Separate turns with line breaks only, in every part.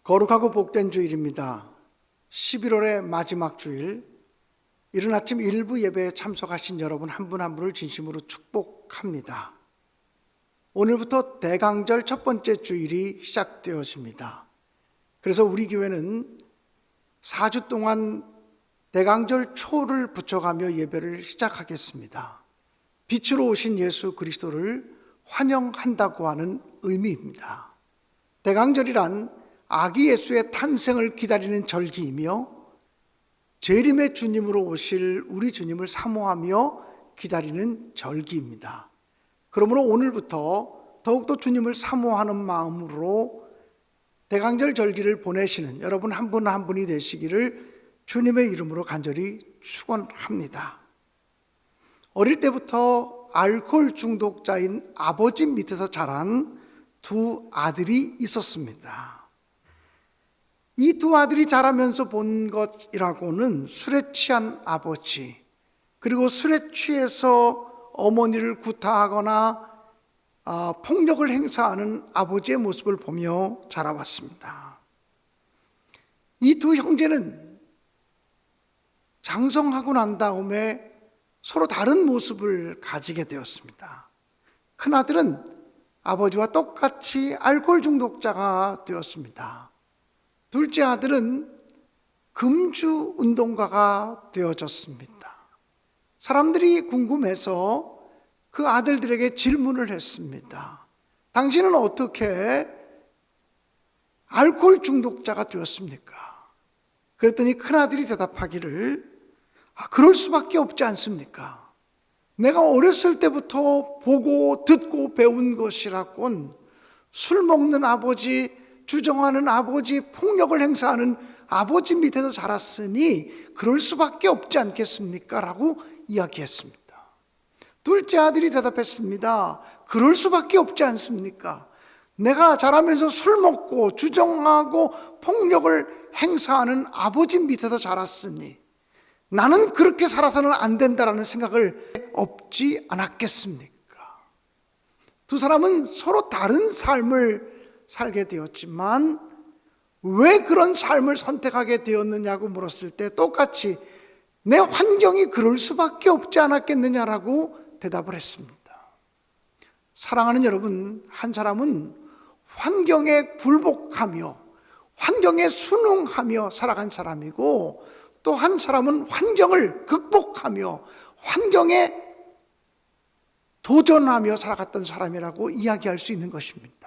거룩하고 복된 주일입니다. 11월의 마지막 주일, 이른 아침 일부 예배에 참석하신 여러분 한 분 한 분을 진심으로 축복합니다. 오늘부터 대강절 첫 번째 주일이 시작되어집니다. 그래서 우리 교회는 4주 동안 대강절 초를 붙여가며 예배를 시작하겠습니다. 빛으로 오신 예수 그리스도를 환영한다고 하는 의미입니다. 대강절이란 아기 예수의 탄생을 기다리는 절기이며 재림의 주님으로 오실 우리 주님을 사모하며 기다리는 절기입니다. 그러므로 오늘부터 더욱더 주님을 사모하는 마음으로 대강절 절기를 보내시는 여러분 한 분 한 분이 되시기를 주님의 이름으로 간절히 축원합니다. 어릴 때부터 알코올 중독자인 아버지 밑에서 자란 두 아들이 있었습니다. 이 두 아들이 자라면서 본 것이라고는 술에 취한 아버지, 그리고 술에 취해서 어머니를 구타하거나 폭력을 행사하는 아버지의 모습을 보며 자라왔습니다. 이 두 형제는 장성하고 난 다음에 서로 다른 모습을 가지게 되었습니다. 큰아들은 아버지와 똑같이 알코올 중독자가 되었습니다. 둘째 아들은 금주 운동가가 되어졌습니다. 사람들이 궁금해서 그 아들들에게 질문을 했습니다. 당신은 어떻게 알코올 중독자가 되었습니까? 그랬더니 큰아들이 대답하기를 그럴 수밖에 없지 않습니까? 내가 어렸을 때부터 보고 듣고 배운 것이라곤 술 먹는 아버지, 주정하는 아버지, 폭력을 행사하는 아버지 밑에서 자랐으니 그럴 수밖에 없지 않겠습니까? 라고 이야기했습니다. 둘째 아들이 대답했습니다. 그럴 수밖에 없지 않습니까? 내가 자라면서 술 먹고 주정하고 폭력을 행사하는 아버지 밑에서 자랐으니 나는 그렇게 살아서는 안 된다라는 생각을 없지 않았겠습니까? 두 사람은 서로 다른 삶을 살게 되었지만 왜 그런 삶을 선택하게 되었느냐고 물었을 때 똑같이 내 환경이 그럴 수밖에 없지 않았겠느냐라고 대답을 했습니다. 사랑하는 여러분, 한 사람은 환경에 굴복하며 환경에 순응하며 살아간 사람이고 또 한 사람은 환경을 극복하며 환경에 도전하며 살아갔던 사람이라고 이야기할 수 있는 것입니다.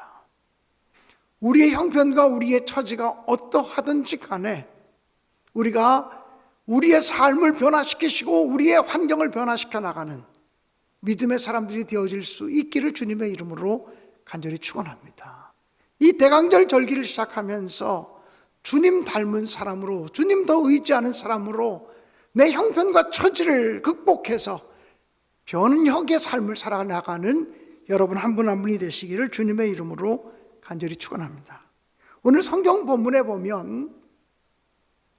우리의 형편과 우리의 처지가 어떠하든지 간에 우리가 우리의 삶을 변화시키시고 우리의 환경을 변화시켜 나가는 믿음의 사람들이 되어질 수 있기를 주님의 이름으로 간절히 축원합니다. 이 대강절 절기를 시작하면서 주님 닮은 사람으로, 주님 더 의지하는 사람으로 내 형편과 처지를 극복해서 변혁의 삶을 살아나가는 여러분 한 분 한 분이 되시기를 주님의 이름으로 간절히 축원합니다. 오늘 성경 본문에 보면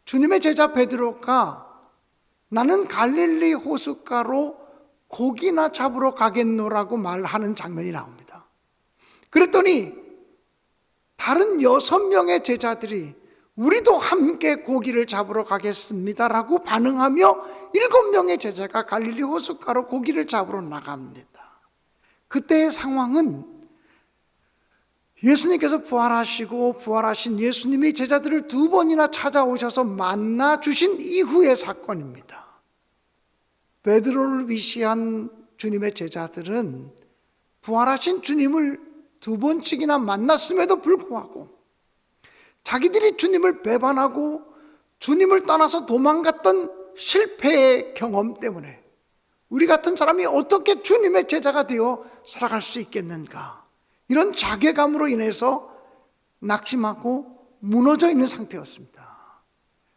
주님의 제자 베드로가 나는 갈릴리 호숫가로 고기나 잡으러 가겠노라고 말하는 장면이 나옵니다. 그랬더니 다른 6명의 제자들이 우리도 함께 고기를 잡으러 가겠습니다라고 반응하며 7명의 제자가 갈릴리 호숫가로 고기를 잡으러 나갑니다. 그때의 상황은 예수님께서 부활하시고 부활하신 예수님이 제자들을 2번이나 찾아오셔서 만나 주신 이후의 사건입니다. 베드로를 위시한 주님의 제자들은 부활하신 주님을 2번씩이나 만났음에도 불구하고 자기들이 주님을 배반하고 주님을 떠나서 도망갔던 실패의 경험 때문에 우리 같은 사람이 어떻게 주님의 제자가 되어 살아갈 수 있겠는가, 이런 자괴감으로 인해서 낙심하고 무너져 있는 상태였습니다.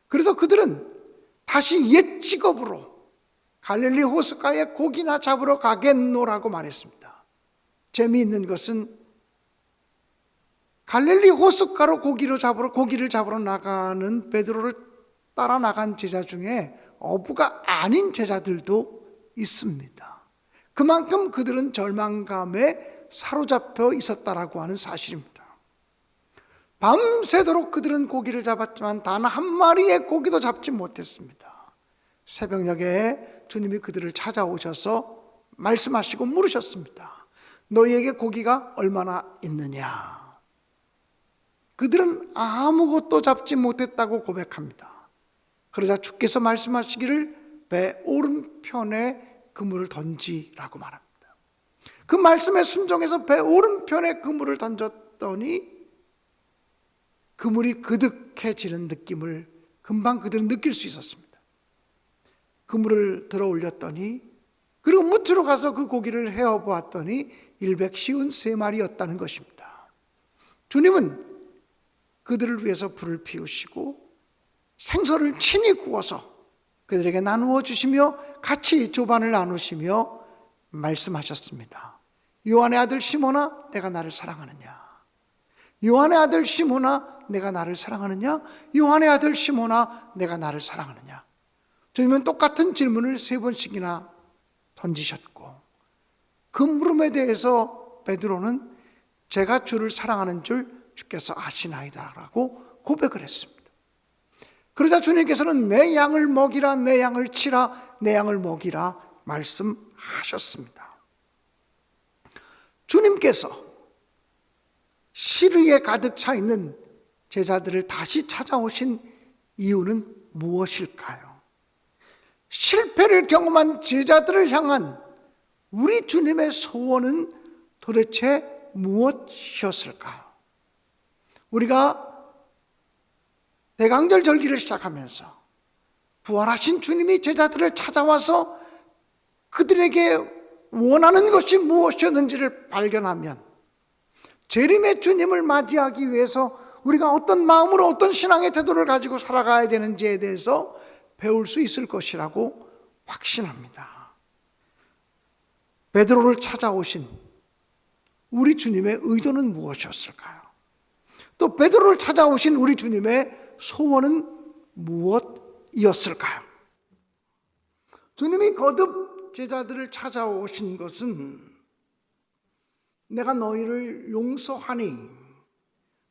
그래서 그들은 다시 옛 직업으로 갈릴리 호숫가에 고기나 잡으러 가겠노라고 말했습니다. 재미있는 것은 갈릴리 호숫가로 고기를 잡으러 나가는 베드로를 따라 나간 제자 중에 어부가 아닌 제자들도 있습니다. 그만큼 그들은 절망감에 사로잡혀 있었다라고 하는 사실입니다. 밤새도록 그들은 고기를 잡았지만 단 한 마리의 고기도 잡지 못했습니다. 새벽녘에 주님이 그들을 찾아오셔서 말씀하시고 물으셨습니다. 너희에게 고기가 얼마나 있느냐? 그들은 아무것도 잡지 못했다고 고백합니다. 그러자 주께서 말씀하시기를 배 오른편에 그물을 던지라고 말합니다. 그 말씀에 순종해서 배 오른편에 그물을 던졌더니 그물이 그득해지는 느낌을 금방 그들은 느낄 수 있었습니다. 그물을 들어 올렸더니, 그리고 무트로 가서 그 고기를 헤어 보았더니 153마리였다는 것입니다. 주님은 그들을 위해서 불을 피우시고 생선을 친히 구워서 그들에게 나누어 주시며 같이 조반을 나누시며 말씀하셨습니다. 요한의 아들 시몬아, 내가 나를 사랑하느냐? 요한의 아들 시몬아, 내가 나를 사랑하느냐? 요한의 아들 시몬아, 내가 나를 사랑하느냐? 주님은 똑같은 질문을 3번씩이나 던지셨고, 그 물음에 대해서 베드로는 제가 주를 사랑하는 줄 주께서 아시나이다 라고 고백을 했습니다. 그러자 주님께서는 내 양을 먹이라, 내 양을 치라, 내 양을 먹이라 말씀하셨습니다. 주님께서 시르에 가득 차 있는 제자들을 다시 찾아오신 이유는 무엇일까요? 실패를 경험한 제자들을 향한 우리 주님의 소원은 도대체 무엇이었을까요? 우리가 대강절 절기를 시작하면서 부활하신 주님이 제자들을 찾아와서 그들에게 원하는 것이 무엇이었는지를 발견하면 재림의 주님을 맞이하기 위해서 우리가 어떤 마음으로 어떤 신앙의 태도를 가지고 살아가야 되는지에 대해서 배울 수 있을 것이라고 확신합니다. 베드로를 찾아오신 우리 주님의 의도는 무엇이었을까요? 또 베드로를 찾아오신 우리 주님의 소원은 무엇이었을까요? 주님이 거듭 제자들을 찾아오신 것은 내가 너희를 용서하니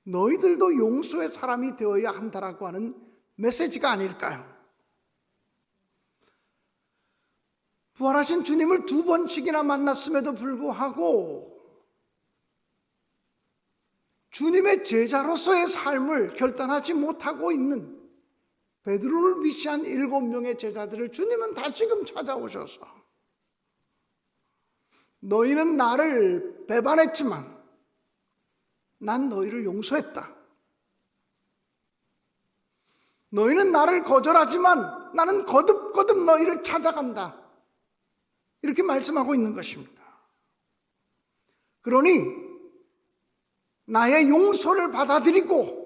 너희들도 용서의 사람이 되어야 한다라고 하는 메시지가 아닐까요? 부활하신 주님을 2번씩이나 만났음에도 불구하고 주님의 제자로서의 삶을 결단하지 못하고 있는 베드로를 비롯한 7명의 제자들을 주님은 다시금 찾아오셔서 너희는 나를 배반했지만 난 너희를 용서했다. 너희는 나를 거절하지만 나는 거듭거듭 너희를 찾아간다. 이렇게 말씀하고 있는 것입니다. 그러니 나의 용서를 받아들이고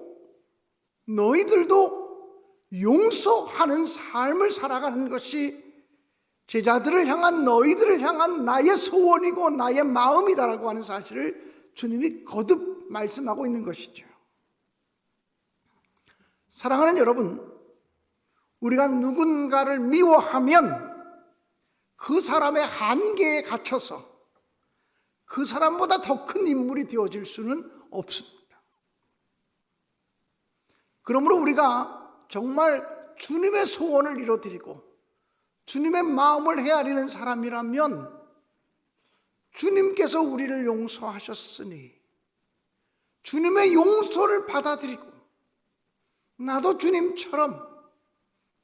너희들도 용서하는 삶을 살아가는 것이 제자들을 향한 너희들을 향한 나의 소원이고 나의 마음이다라고 하는 사실을 주님이 거듭 말씀하고 있는 것이죠. 사랑하는 여러분, 우리가 누군가를 미워하면 그 사람의 한계에 갇혀서 그 사람보다 더 큰 인물이 되어질 수는 없습니다. 그러므로 우리가 정말 주님의 소원을 이뤄드리고 주님의 마음을 헤아리는 사람이라면 주님께서 우리를 용서하셨으니 주님의 용서를 받아들이고 나도 주님처럼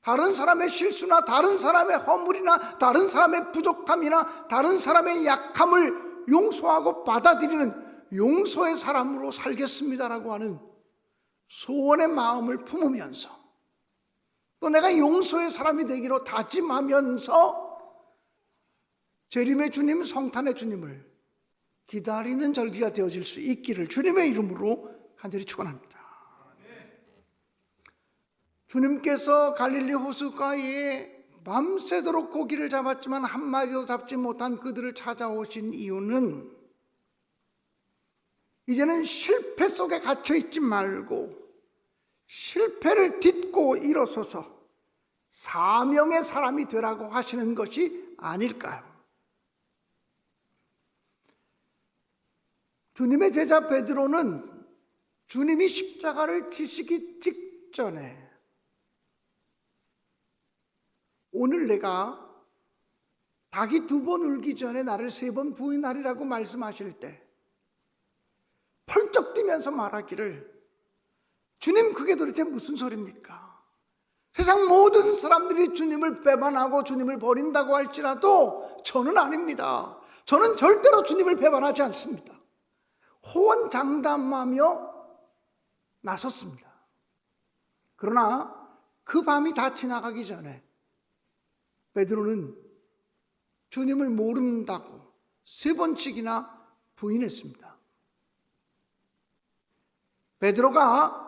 다른 사람의 실수나 다른 사람의 허물이나 다른 사람의 부족함이나 다른 사람의 약함을 용서하고 받아들이는 용서의 사람으로 살겠습니다라고 하는 소원의 마음을 품으면서 또 내가 용서의 사람이 되기로 다짐하면서 재림의 주님, 성탄의 주님을 기다리는 절기가 되어질 수 있기를 주님의 이름으로 간절히 축원합니다. 주님께서 갈릴리 호숫가에 밤새도록 고기를 잡았지만 한 마리도 잡지 못한 그들을 찾아오신 이유는 이제는 실패 속에 갇혀있지 말고 실패를 딛고 일어서서 사명의 사람이 되라고 하시는 것이 아닐까요? 주님의 제자 베드로는 주님이 십자가를 지시기 직전에 오늘 내가 닭이 2번 울기 전에 나를 3번 부인하리라고 말씀하실 때 펄쩍 뛰면서 말하기를, 주님 그게 도대체 무슨 소리입니까? 세상 모든 사람들이 주님을 배반하고 주님을 버린다고 할지라도 저는 아닙니다. 저는 절대로 주님을 배반하지 않습니다. 호언장담하며 나섰습니다. 그러나 그 밤이 다 지나가기 전에 베드로는 주님을 모른다고 3번씩이나 부인했습니다. 베드로가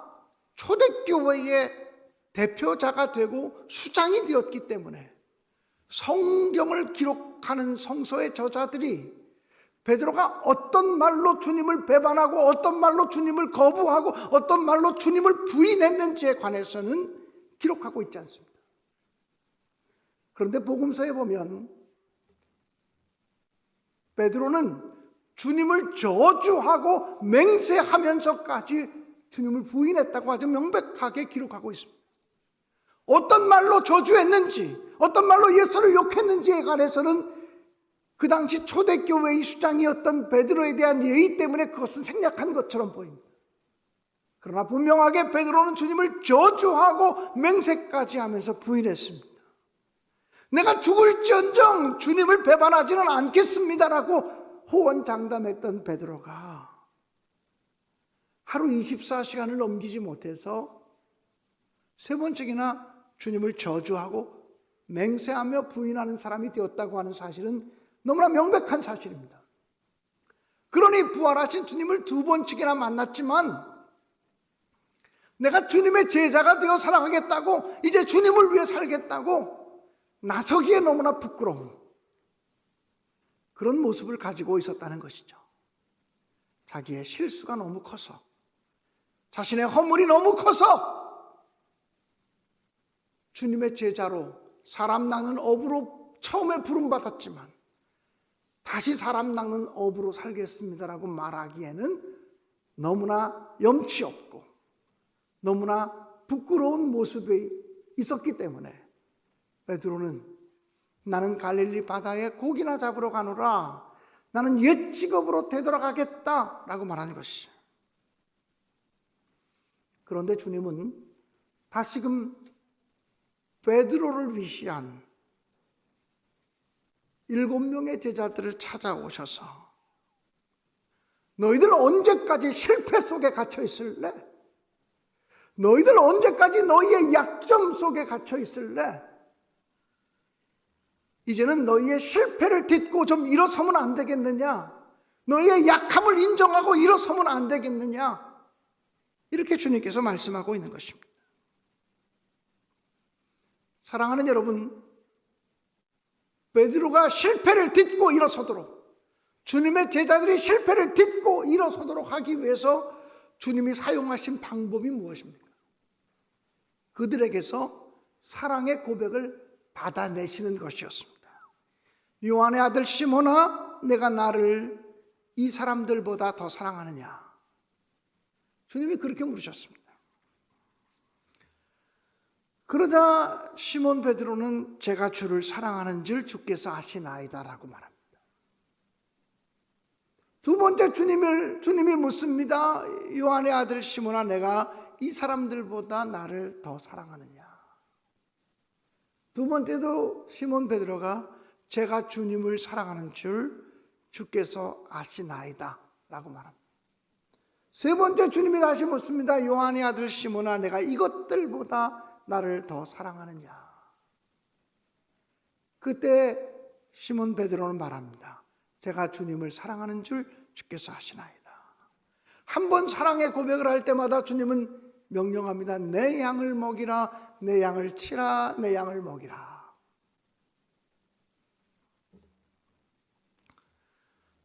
초대교회의 대표자가 되고 수장이 되었기 때문에 성경을 기록하는 성서의 저자들이 베드로가 어떤 말로 주님을 배반하고 어떤 말로 주님을 거부하고 어떤 말로 주님을 부인했는지에 관해서는 기록하고 있지 않습니다. 그런데 복음서에 보면 베드로는 주님을 저주하고 맹세하면서까지 주님을 부인했다고 아주 명백하게 기록하고 있습니다. 어떤 말로 저주했는지, 어떤 말로 예수를 욕했는지에 관해서는 그 당시 초대교회의 수장이었던 베드로에 대한 예의 때문에 그것은 생략한 것처럼 보입니다. 그러나 분명하게 베드로는 주님을 저주하고 맹세까지 하면서 부인했습니다. 내가 죽을지언정 주님을 배반하지는 않겠습니다라고 호언장담했던 베드로가 하루 24시간을 넘기지 못해서 3번씩이나 주님을 저주하고 맹세하며 부인하는 사람이 되었다고 하는 사실은 너무나 명백한 사실입니다. 그러니 부활하신 주님을 2번씩이나 만났지만 내가 주님의 제자가 되어 살아가겠다고, 이제 주님을 위해 살겠다고 나서기에 너무나 부끄러운 그런 모습을 가지고 있었다는 것이죠. 자기의 실수가 너무 커서, 자신의 허물이 너무 커서 주님의 제자로 사람 낚는 어부로 처음에 부름받았지만 다시 사람 낚는 어부로 살겠습니다라고 말하기에는 너무나 염치 없고 너무나 부끄러운 모습이 있었기 때문에 베드로는 나는 갈릴리 바다에 고기나 잡으러 가노라, 나는 옛 직업으로 되돌아가겠다라고 말하는 것이죠. 그런데 주님은 다시금 베드로를 위시한 7명의 제자들을 찾아오셔서 너희들 언제까지 실패 속에 갇혀 있을래? 너희들 언제까지 너희의 약점 속에 갇혀 있을래? 이제는 너희의 실패를 딛고 좀 일어서면 안 되겠느냐? 너희의 약함을 인정하고 일어서면 안 되겠느냐? 이렇게 주님께서 말씀하고 있는 것입니다. 사랑하는 여러분, 베드로가 실패를 딛고 일어서도록, 주님의 제자들이 실패를 딛고 일어서도록 하기 위해서 주님이 사용하신 방법이 무엇입니까? 그들에게서 사랑의 고백을 받아내시는 것이었습니다. 요한의 아들 시몬아, 내가 나를 이 사람들보다 더 사랑하느냐? 주님이 그렇게 물으셨습니다. 그러자 시몬 베드로는 제가 주를 사랑하는 줄 주께서 아시나이다 라고 말합니다. 2번째 주님이 묻습니다. 요한의 아들 시몬아, 내가 이 사람들보다 나를 더 사랑하느냐? 2번째도 시몬 베드로가 제가 주님을 사랑하는 줄 주께서 아시나이다 라고 말합니다. 3번째 주님이 다시 묻습니다. 요한의 아들 시몬아, 내가 이것들보다 나를 더 사랑하느냐? 그때 시몬 베드로는 말합니다. 제가 주님을 사랑하는 줄 주께서 아시나이다. 한 번 사랑의 고백을 할 때마다 주님은 명령합니다. 내 양을 먹이라, 내 양을 치라, 내 양을 먹이라.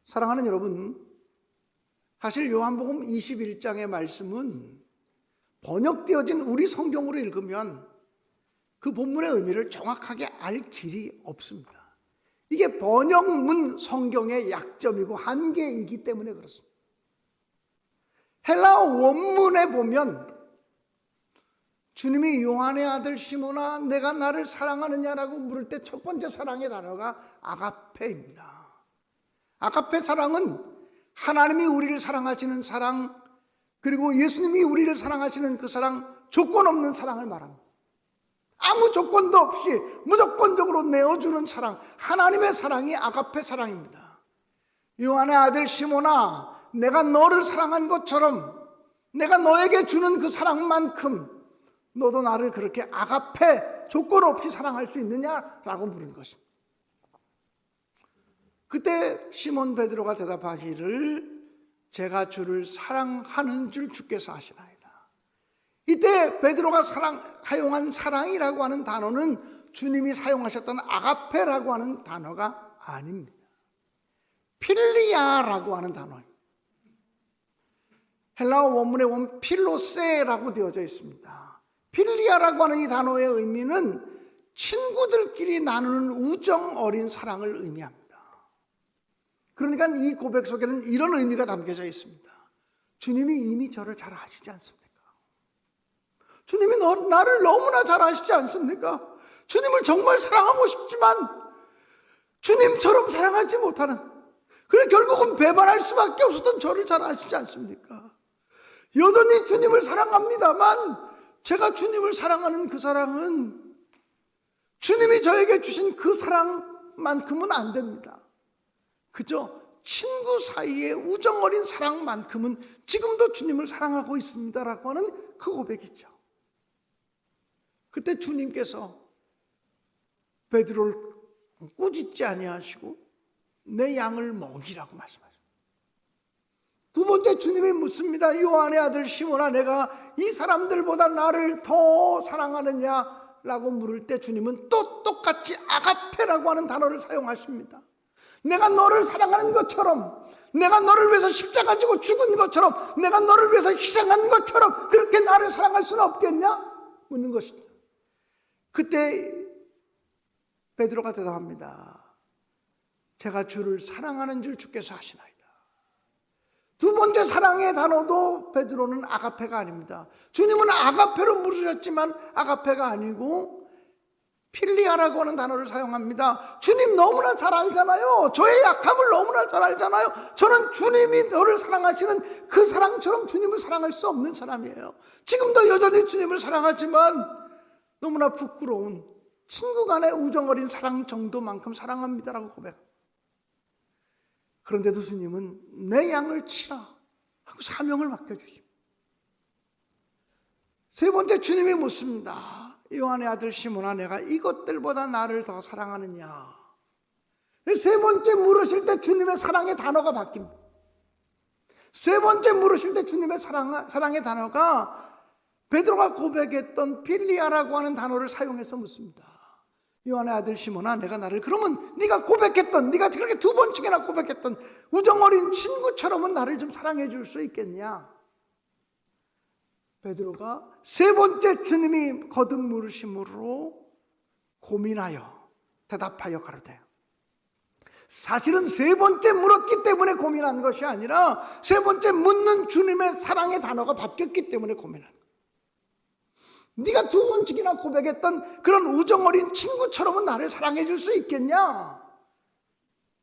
사랑하는 여러분, 사실 요한복음 21장의 말씀은 번역되어진 우리 성경으로 읽으면 그 본문의 의미를 정확하게 알 길이 없습니다. 이게 번역문 성경의 약점이고 한계이기 때문에 그렇습니다. 헬라 원문에 보면 주님이 요한의 아들 시몬아 내가 나를 사랑하느냐라고 물을 때 첫 번째 사랑의 단어가 아가페입니다. 아가페 사랑은 하나님이 우리를 사랑하시는 사랑, 그리고 예수님이 우리를 사랑하시는 그 사랑, 조건 없는 사랑을 말합니다. 아무 조건도 없이 무조건적으로 내어주는 사랑, 하나님의 사랑이 아가페 사랑입니다. 요한의 아들 시몬아 내가 너를 사랑한 것처럼 내가 너에게 주는 그 사랑만큼 너도 나를 그렇게 아가페 조건 없이 사랑할 수 있느냐라고 물은 것입니다. 그때 시몬 베드로가 대답하기를 제가 주를 사랑하는 줄 주께서 아시나이다. 이때 베드로가 사용한 사랑이라고 하는 단어는 주님이 사용하셨던 아가페라고 하는 단어가 아닙니다. 필리아라고 하는 단어입니다. 헬라어 원문에 보면 필로세라고 되어져 있습니다. 필리아라고 하는 이 단어의 의미는 친구들끼리 나누는 우정 어린 사랑을 의미합니다. 그러니까 이 고백 속에는 이런 의미가 담겨져 있습니다. 주님이 이미 저를 잘 아시지 않습니까? 주님이 나를 너무나 잘 아시지 않습니까? 주님을 정말 사랑하고 싶지만 주님처럼 사랑하지 못하는, 그래 결국은 배반할 수밖에 없었던 저를 잘 아시지 않습니까? 여전히 주님을 사랑합니다만 제가 주님을 사랑하는 그 사랑은 주님이 저에게 주신 그 사랑만큼은 안 됩니다. 그저 친구 사이의 우정 어린 사랑만큼은 지금도 주님을 사랑하고 있습니다라고 하는 그 고백이죠. 그때 주님께서 베드로를 꾸짖지 아니하시고 내 양을 먹이라고 말씀하셨습니다. 두 번째 주님이 묻습니다. 요한의 아들 시몬아 내가 이 사람들보다 나를 더 사랑하느냐라고 물을 때 주님은 또 똑같이 아가페라고 하는 단어를 사용하십니다. 내가 너를 사랑하는 것처럼, 내가 너를 위해서 십자가 지고 죽은 것처럼, 내가 너를 위해서 희생한 것처럼 그렇게 나를 사랑할 수는 없겠냐? 묻는 것입니다. 그때 베드로가 대답합니다. 제가 주를 사랑하는 줄 주께서 아시나이다. 두 번째 사랑의 단어도 베드로는 아가페가 아닙니다. 주님은 아가페로 물으셨지만 아가페가 아니고 필리아라고 하는 단어를 사용합니다. 주님 너무나 잘 알잖아요. 저의 약함을 너무나 잘 알잖아요. 저는 주님이 너를 사랑하시는 그 사랑처럼 주님을 사랑할 수 없는 사람이에요. 지금도 여전히 주님을 사랑하지만 너무나 부끄러운 친구 간의 우정 어린 사랑 정도만큼 사랑합니다라고 고백합니다. 그런데도 주님은 내 양을 치라 하고 사명을 맡겨주십니다. 세 번째 주님이 묻습니다. 요한의 아들 시몬아 내가 이것들보다 나를 더 사랑하느냐. 세 번째 물으실 때 주님의 사랑의 단어가 바뀝니다. 세 번째 물으실 때 주님의 사랑의 단어가 베드로가 고백했던 필리아라고 하는 단어를 사용해서 묻습니다. 요한의 아들 시몬아 내가 나를 그러면 네가 고백했던, 네가 그렇게 두 번씩이나 고백했던 우정 어린 친구처럼은 나를 좀 사랑해 줄 수 있겠냐. 베드로가 세 번째 주님이 거듭 물으심으로 고민하여 대답하여 가로되. 사실은 세 번째 물었기 때문에 고민한 것이 아니라 세 번째 묻는 주님의 사랑의 단어가 바뀌었기 때문에 고민한 거예요. 네가 두 번씩이나 고백했던 그런 우정 어린 친구처럼은 나를 사랑해 줄 수 있겠냐?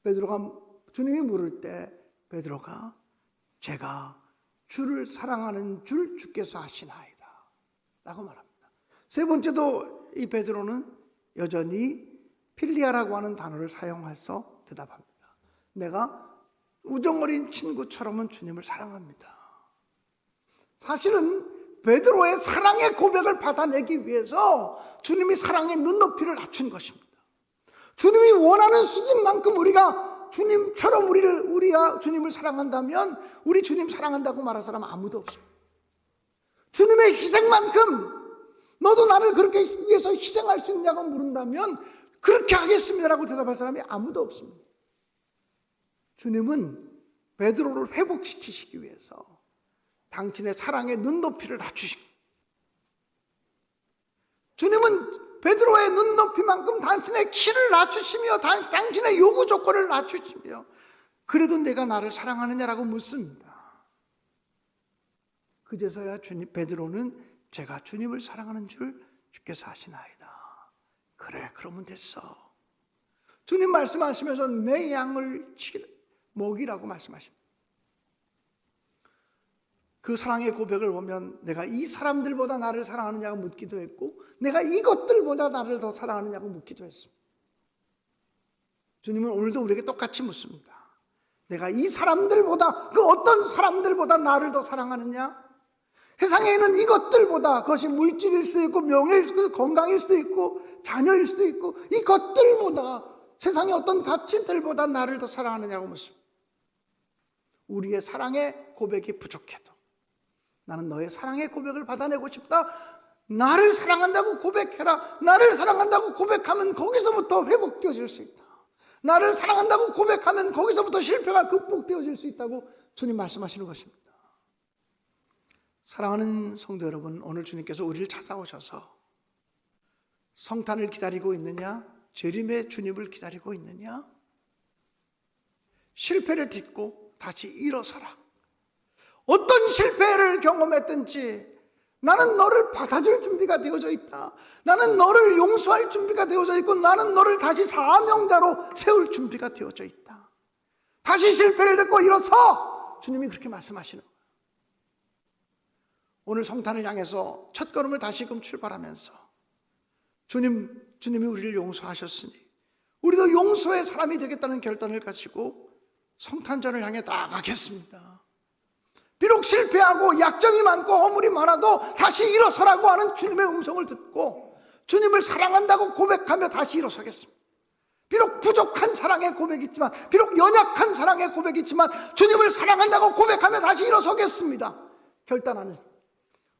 베드로가 주님이 물을 때 베드로가 제가 주를 사랑하는 줄 주께서 아시나이다 라고 말합니다. 세 번째도 이 베드로는 여전히 필리아라고 하는 단어를 사용해서 대답합니다. 내가 우정 어린 친구처럼은 주님을 사랑합니다. 사실은 베드로의 사랑의 고백을 받아내기 위해서 주님이 사랑의 눈높이를 낮춘 것입니다. 주님이 원하는 수준만큼 우리가 주님처럼 우리가 주님을 사랑한다면 우리 주님 사랑한다고 말할 사람은 아무도 없습니다. 주님의 희생만큼 너도 나를 그렇게 위해서 희생할 수 있냐고 물은다면 그렇게 하겠습니다라고 대답할 사람이 아무도 없습니다. 주님은 베드로를 회복시키시기 위해서 당신의 사랑의 눈높이를 낮추시고, 주님은 베드로의 눈높이만큼 당신의 키를 낮추시며 당신의 요구 조건을 낮추시며 그래도 내가 나를 사랑하느냐라고 묻습니다. 그제서야 베드로는 제가 주님을 사랑하는 줄 주께서 아시나이다. 그래, 그러면 됐어. 주님 말씀하시면서 내 양을 먹이라고 말씀하십니다. 그 사랑의 고백을 보면 내가 이 사람들보다 나를 사랑하느냐고 묻기도 했고, 내가 이것들보다 나를 더 사랑하느냐고 묻기도 했습니다. 주님은 오늘도 우리에게 똑같이 묻습니다. 내가 이 사람들보다, 그 어떤 사람들보다 나를 더 사랑하느냐? 세상에 있는 이것들보다, 그것이 물질일 수도 있고 명예일 수도 있고 건강일 수도 있고 자녀일 수도 있고, 이것들보다, 세상의 어떤 가치들보다 나를 더 사랑하느냐고 묻습니다. 우리의 사랑의 고백이 부족해도 나는 너의 사랑의 고백을 받아내고 싶다. 나를 사랑한다고 고백해라. 나를 사랑한다고 고백하면 거기서부터 회복되어질 수 있다. 나를 사랑한다고 고백하면 거기서부터 실패가 극복되어질 수 있다고 주님 말씀하시는 것입니다. 사랑하는 성도 여러분, 오늘 주님께서 우리를 찾아오셔서 성탄을 기다리고 있느냐? 재림의 주님을 기다리고 있느냐? 실패를 딛고 다시 일어서라. 어떤 실패를 경험했든지 나는 너를 받아줄 준비가 되어져 있다. 나는 너를 용서할 준비가 되어져 있고, 나는 너를 다시 사명자로 세울 준비가 되어져 있다. 다시 실패를 딛고 일어서! 주님이 그렇게 말씀하시는 거예요. 오늘 성탄을 향해서 첫걸음을 다시금 출발하면서 주님이 우리를 용서하셨으니 우리도 용서의 사람이 되겠다는 결단을 가지고 성탄절을 향해 나아가겠습니다. 비록 실패하고 약점이 많고 허물이 많아도 다시 일어서라고 하는 주님의 음성을 듣고 주님을 사랑한다고 고백하며 다시 일어서겠습니다. 비록 부족한 사랑의 고백이 있지만, 비록 연약한 사랑의 고백이 있지만 주님을 사랑한다고 고백하며 다시 일어서겠습니다. 결단하는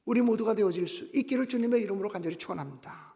우리 모두가 되어질 수 있기를 주님의 이름으로 간절히 축원합니다.